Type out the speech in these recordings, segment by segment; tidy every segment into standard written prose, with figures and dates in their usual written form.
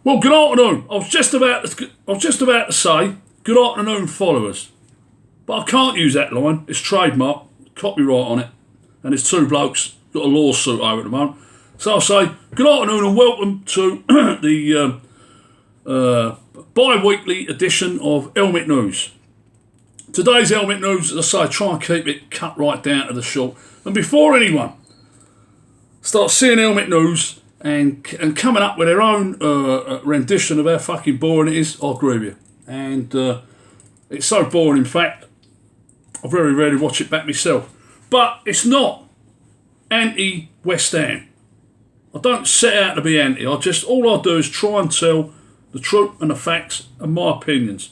Well, good afternoon. I was just about to say good afternoon, followers, but I can't use that line. It's trademark, copyright on it, and there's two blokes got a lawsuit over at the moment. So I'll say good afternoon and welcome to the bi-weekly edition of Helmet News. Today's Helmet News, as I say, try and keep it cut right down to the short. And before anyone starts seeing Helmet News and coming up with their own rendition of how fucking boring it is, I agree with you. And it's so boring, in fact, I very rarely watch it back myself. But it's not anti-West Ham. I don't set out to be anti. All I do is try and tell the truth and the facts and my opinions.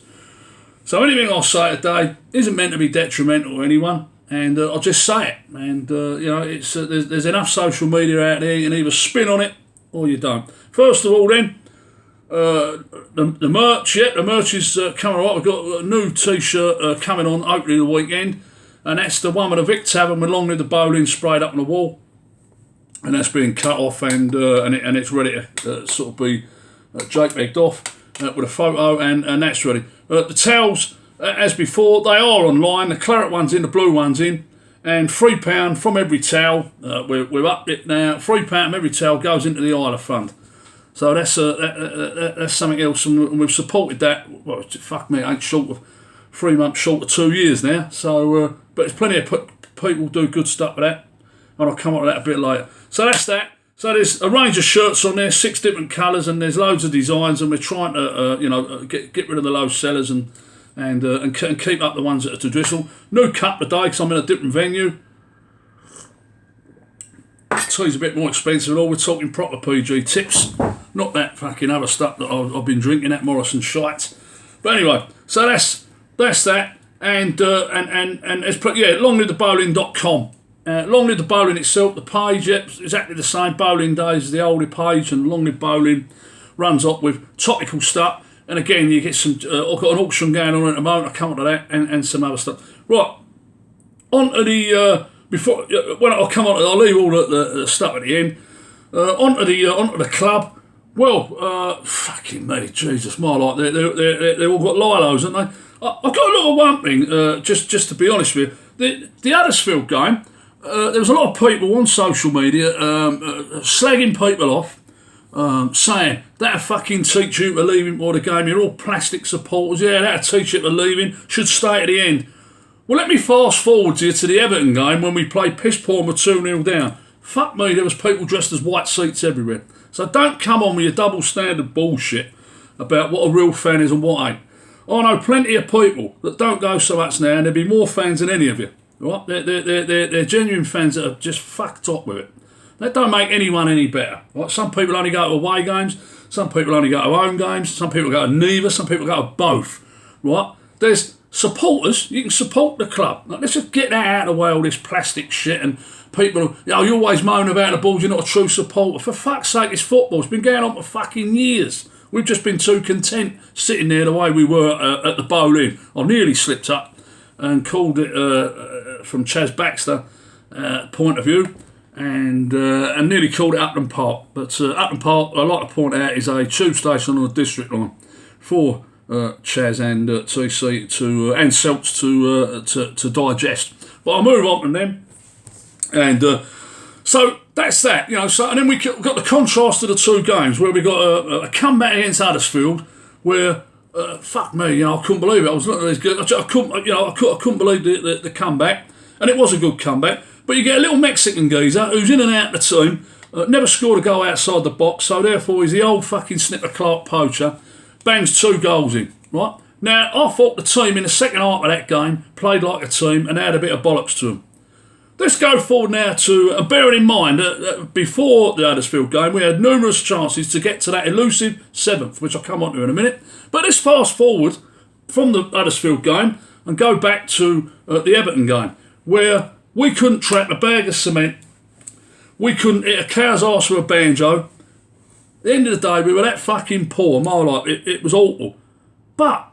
So anything I say today isn't meant to be detrimental to anyone, and I'll just say it. And it's there's enough social media out there. You can either spin on it or you don't. First of all, then the merch. Yeah, the merch is coming right. We've got a new T-shirt coming on hopefully the weekend, and that's the one with the Vic Tavern with Long Live the Bowling sprayed up on the wall, and that's being cut off and it's ready to sort of be JPEG'd off with a photo, and that's ready. The towels, as before, they are online. The claret one's in, the blue one's in, and £3 from every towel. We're up it now. £3 from every towel goes into the Isla Fund. So that's something else, and we've supported that. Well, fuck me, it ain't short of 3 months short of 2 years now. So, but there's plenty of people do good stuff with that, and I'll come up with that a bit later. So that's that. So there's a range of shirts on there, 6 different colours, and there's loads of designs, and we're trying to get rid of the low sellers and keep up the ones that are traditional. New cup today because I'm in a different venue. Tea's a bit more expensive and all. We're talking proper PG tips, not that fucking other stuff that I've been drinking, that Morrison shite. But anyway, so that's that, and it's longlivethebowling.com. Long Live the Bowling itself, the page, exactly the same. Bowling Days is the older page, and Long Live Bowling runs up with topical stuff. And again, you get some. I've got an auction going on at the moment. I'll come on to that and some other stuff. Right, on to the before when I'll come on, I'll leave all the stuff at the end. Onto the club. Well, fucking me, Jesus, my life. They all got Lilos, haven't they? I've got a little one thing. Just to be honest with you, the Huddersfield game. There was a lot of people on social media slagging people off, saying that'll fucking teach you to leave him for the game. You're all plastic supporters. Yeah, that'll teach you to leave him. Should stay at the end. Well, let me fast forward to you to the Everton game when we played piss poor and were 2-0 down. Fuck me, there was people dressed as white seats everywhere. So don't come on with your double standard bullshit about what a real fan is and what ain't. I know plenty of people that don't go so much now, and there'll be more fans than any of you. Right? They're genuine fans that are just fucked up with it. That don't make anyone any better. Right? Some people only go to away games, some people only go to home games, some people go to neither, some people go to both. Right? There's supporters, you can support the club. Like, let's just get that out of the way, all this plastic shit, and people, you always moan about the balls, you're not a true supporter. For fuck's sake, it's football. It's been going on for fucking years. We've just been too content sitting there the way we were at the Bowl-In. I nearly slipped up and called it from Chaz Baxter point of view, and nearly called it Upton Park. But Upton Park, I like to point out, is a tube station on the district line for Chaz and TC and Celts to digest. But I'll move on from them, and so that's that. So and then we got the contrast of the two games where we got a comeback against Huddersfield where. Fuck me, I couldn't believe it. I was looking at these. I couldn't believe the comeback, and it was a good comeback. But you get a little Mexican geezer who's in and out of the team, never scored a goal outside the box, so therefore he's the old fucking Snipper Clark poacher. Bangs 2 goals in. Right now, I thought the team in the second half of that game played like a team and had a bit of bollocks to them. Let's go forward now to, bearing in mind that before the Huddersfield game, we had numerous chances to get to that elusive 7th, which I'll come on to in a minute. But let's fast forward from the Huddersfield game and go back to the Everton game, where we couldn't trap a bag of cement, we couldn't hit a cow's arse with a banjo. At the end of the day, we were that fucking poor, my life, it was awful. But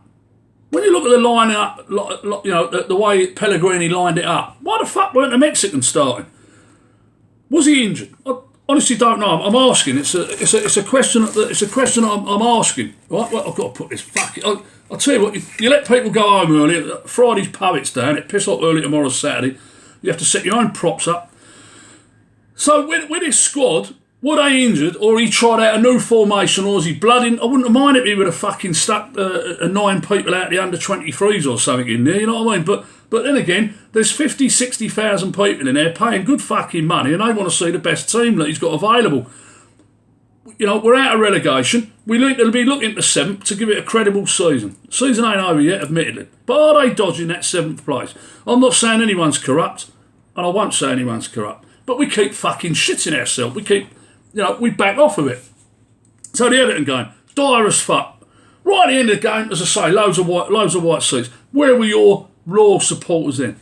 when you look at the line up, the way Pellegrini lined it up, why the fuck weren't the Mexicans starting? Was he injured? honestly don't know. I'm asking. It's a question. It's a question I'm asking. Right? Well, I've got to put this fucking. I'll tell you what. You let people go home early. Friday's Poets Day, and it piss off early tomorrow's Saturday. You have to set your own props up. So with his squad, were they injured, or he tried out a new formation, or was he blooding? I wouldn't have minded if he would have fucking stuck 9 people out the under 23s or something in there. You know what I mean? But then again, there's 50, 60,000 people in there paying good fucking money, and they want to see the best team that he's got available. You know, we're out of relegation. We need to be looking to 7th to give it a credible season. Season ain't over yet, admittedly. But are they dodging that 7th place? I'm not saying anyone's corrupt, and I won't say anyone's corrupt. But we keep fucking shitting ourselves. We back off of it. So the Everton game, dire as fuck. Right at the end of the game, as I say, loads of white seats. Where were your loyal supporters then?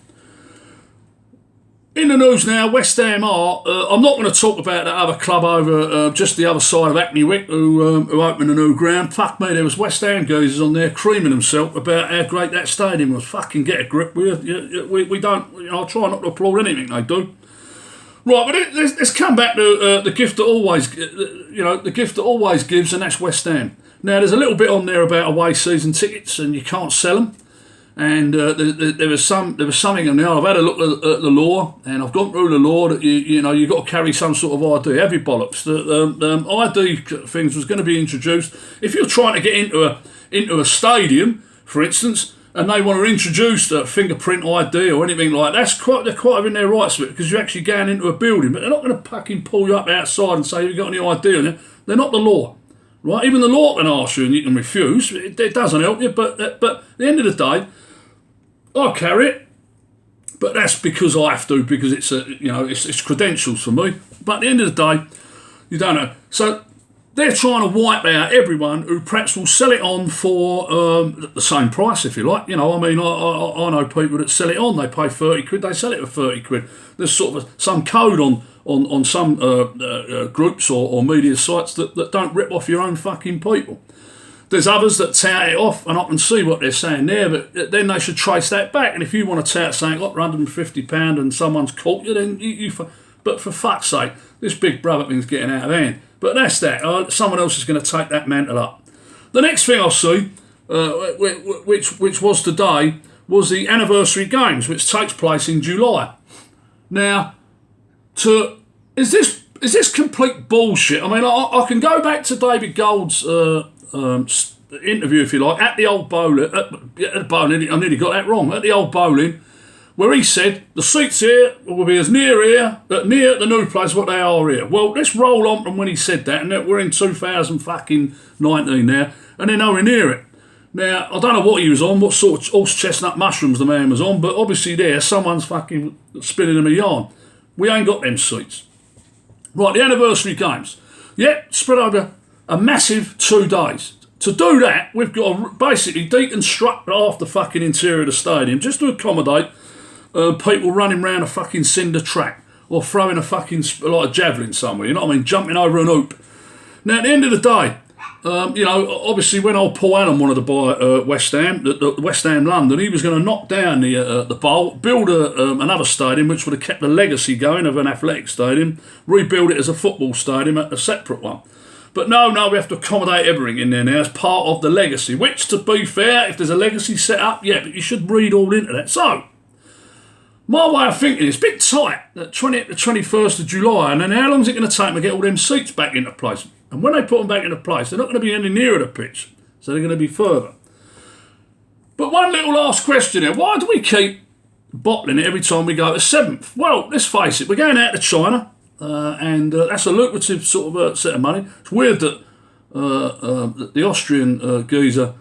In the news now, West Ham are. I'm not going to talk about that other club over just the other side of Hackney Wick who opened a new ground. Fuck me, there was West Ham geezers on there creaming themselves about how great that stadium was. Fucking get a grip. We don't. I'll try not to applaud anything they do. Right, but let's come back to the gift that always, the gift that always gives, and that's West Ham. Now, there's a little bit on there about away season tickets, and you can't sell them. And there was something in there. I've had a look at the law, and I've gone through the law that you've got to carry some sort of ID. Every bollocks. The ID things was going to be introduced. If you're trying to get into a stadium, for instance, and they want to introduce a fingerprint ID or anything like that, they're quite within their rights to it, because you're actually going into a building. But they're not going to fucking pull you up outside and say, have you got any ID on you? They're not the law. Right? Even the law can ask you and you can refuse. It doesn't help you. But at the end of the day, I carry it. But that's because I have to, because it's credentials for me. But at the end of the day, you don't know. So they're trying to wipe out everyone who perhaps will sell it on for the same price, if you like. I know people that sell it on. They pay 30 quid, they sell it for 30 quid. There's sort of some code on some groups or media sites that don't rip off your own fucking people. There's others that tout it off, and I can see what they're saying there, but then they should trace that back. And if you want to tout saying, look, £150 and someone's caught you, then you but for fuck's sake, this big brother thing's getting out of hand. But that's that. Someone else is going to take that mantle up. The next thing I'll see, which was today, was the anniversary games, which takes place in July. Now, is this complete bullshit? I mean, I can go back to David Gold's interview, if you like, at the old bowling. I nearly got that wrong. At the old bowling, where he said the seats here will be as near the new place what they are here. Well, let's roll on from when he said that, and we're in 2019 now, and they're nowhere near it. Now, I don't know what he was on, what sort of horse chestnut mushrooms the man was on, but obviously someone's fucking spinning him a yarn. We ain't got them seats. Right, the anniversary games. Spread over a massive 2 days. To do that, we've got to basically deconstruct half the fucking interior of the stadium just to accommodate people running around a fucking cinder track or throwing a fucking like a javelin somewhere, you know what I mean, jumping over an hoop. Now, at the end of the day, obviously when old Paul Allen wanted to buy West Ham, the West Ham London, he was going to knock down the bowl, build another stadium which would have kept the legacy going of an athletic stadium, rebuild it as a football stadium, a separate one. But no, we have to accommodate everything in there now as part of the legacy, which, to be fair, if there's a legacy set up, but you should read all into that. So, my way of thinking is a bit tight, the 20th to 21st of July, and then how long is it going to take to get all them seats back into place? And when they put them back into place, they're not going to be any nearer the pitch, so they're going to be further. But one little last question here, why do we keep bottling it every time we go to 7th? Well, let's face it, we're going out to China, and that's a lucrative sort of set of money. It's weird that the Austrian geezer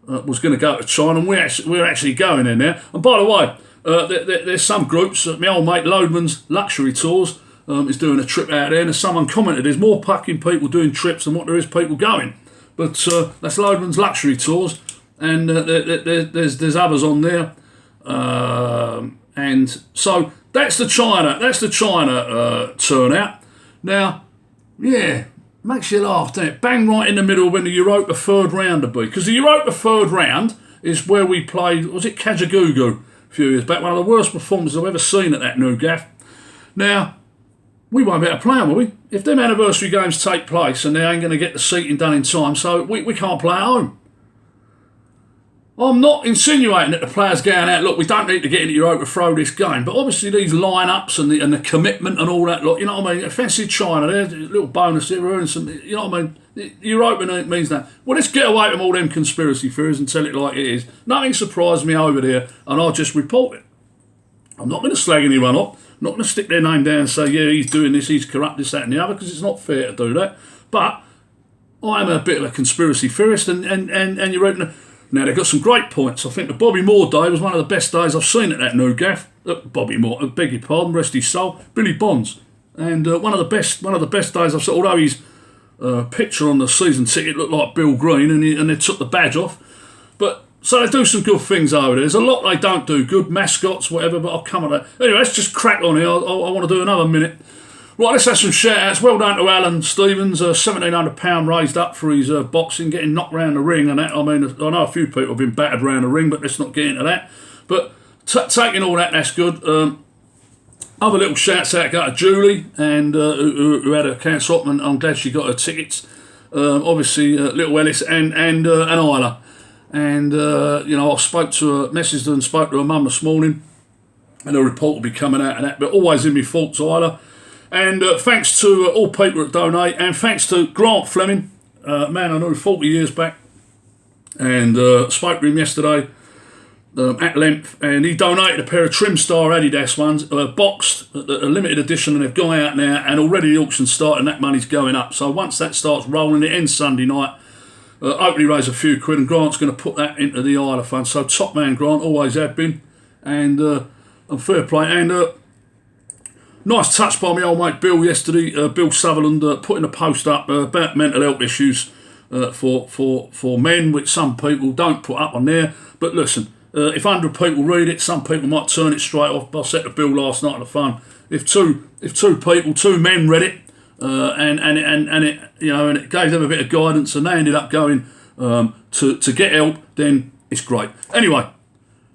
was going to go to China, and we're actually going there now. And by the way, there's some groups, my old mate Loadman's Luxury Tours is doing a trip out there, and as someone commented, there's more fucking people doing trips than what there is people going. But that's Loadman's Luxury Tours, and there's others on there, and so that's the China turnout. Now, makes you laugh, doesn't it? Bang right in the middle when the Europa third round will be, because the Europa third round is where we played. Was it Kajagoogoo? A few years back, one of the worst performances I've ever seen at that new gaff. Now, we won't be able to play them, will we? If them anniversary games take place and they ain't going to get the seating done in time, so we can't play at home. I'm not insinuating that the players going out, look, we don't need to get into your overthrow this game, but obviously these line-ups and the commitment and all that, look, you know what I mean? Fancy China, there's a little bonus there, we're earning some, you know what I mean? You're hoping it means that. Well, let's get away from all them conspiracy theories and tell it like it is. Nothing surprised me over there, and I'll just report it. I'm not going to slag anyone up. I'm not going to stick their name down and say, yeah, he's doing this, he's corrupt, this, that and the other, because it's not fair to do that. But I am a bit of a conspiracy theorist, and you reckon... Now, they've got some great points. I think the Bobby Moore day was one of the best days I've seen at that new gaff. Bobby Moore, I beg your pardon, rest his soul. Billy Bonds. And one of the best days I've seen, although his picture on the season ticket looked like Bill Green and they took the badge off. But so they do some good things over there. There's a lot they don't do, good mascots, whatever, but I'll come on that. Anyway, let's just crack on here. I want to do another minute. Right, let's have some shout-outs. Well done to Alan Stevens, £1,700 raised up for his boxing, getting knocked round the ring and that. I mean, I know a few people have been battered round the ring, but let's not get into that. But taking all that, that's good. Other little shouts out go to Julie, and who had a cancer up, and I'm glad she got her tickets. Obviously, little Ellis and Isla. And, I spoke to her, messaged her and spoke to her mum this morning, and a report will be coming out of that. But always in my thoughts, Isla. And thanks to all people that donate, and thanks to Grant Fleming, man I knew 40 years back, and spoke to him yesterday at length, and he donated a pair of Trimstar Adidas ones, boxed, a limited edition, and they've gone out now, and already the auction's started and that money's going up. So once that starts rolling, it ends Sunday night, hopefully raise a few quid, and Grant's going to put that into the Isla Fund. So top man Grant, always have been, and fair play. And nice touch by my old mate Bill yesterday, Bill Sutherland, putting a post up about mental health issues for men, which some people don't put up on there. But listen, if 100 people read it, some people might turn it straight off. I said to Bill last night at the fun, if two men read it, and it gave them a bit of guidance, and they ended up going to get help, then it's great. Anyway,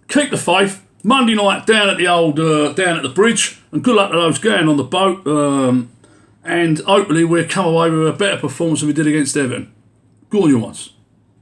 keep the faith. Monday night down at the bridge, and good luck to those going on the boat. And hopefully we'll come away with a better performance than we did against Everton. Go on, you ones.